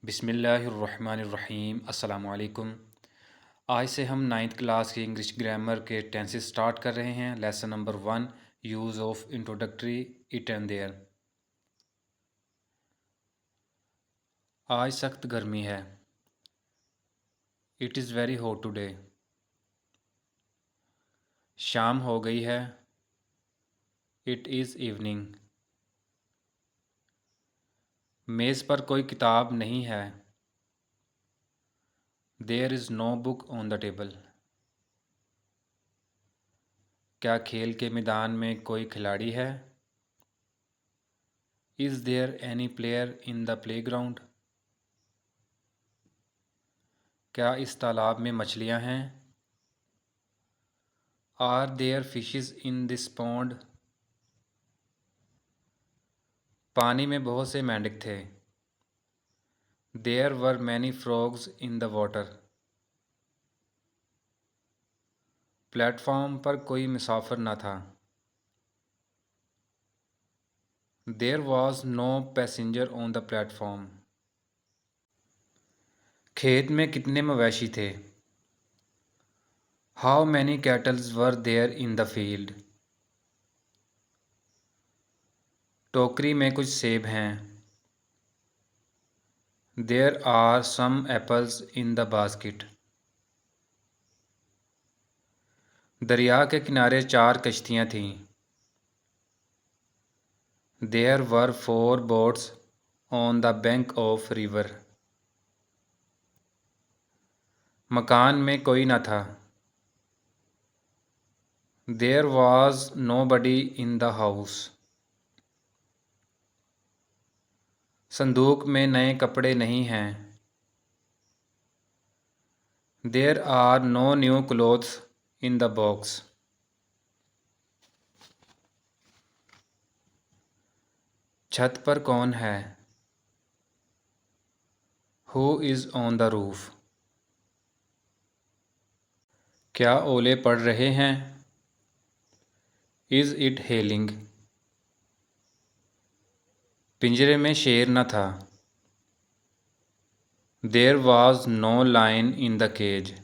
बिस्मिल्लाहिर्रहमानिर्रहीम अस्सलामुअलैकुम। आज से हम नाइन्थ क्लास के इंग्लिश ग्रामर के टेंसेस स्टार्ट कर रहे हैं। Lesson number 1, use of introductory it and there. आज सख्त गर्मी है। It is very hot today. शाम हो गई है। It is evening. मेज़ पर कोई किताब नहीं है। There is no book on the table. क्या खेल के मैदान में कोई खिलाड़ी है? Is there any player in the playground? क्या इस तालाब में मछलियाँ हैं? Are there fishes in this pond? पानी में बहुत से मेंढक थे। There were many frogs in the water. Platform पर कोई मुसाफिर न था। There was no passenger on the platform. खेत में कितने मवेशी थे? How many cattles were there in the field? टोकरी में कुछ सेब हैं। There are some apples in the basket. दरिया के किनारे 4 कश्तियाँ थीं। There were 4 boats on the bank of river. मकान में कोई न था। There was nobody in the house. संदूक में नए कपड़े नहीं हैं। There are no new clothes in the box. छत पर कौन है? Who is on the roof? क्या ओले पड़ रहे हैं? Is it hailing? पिंजरे में शेर न था। There was no lion in the cage.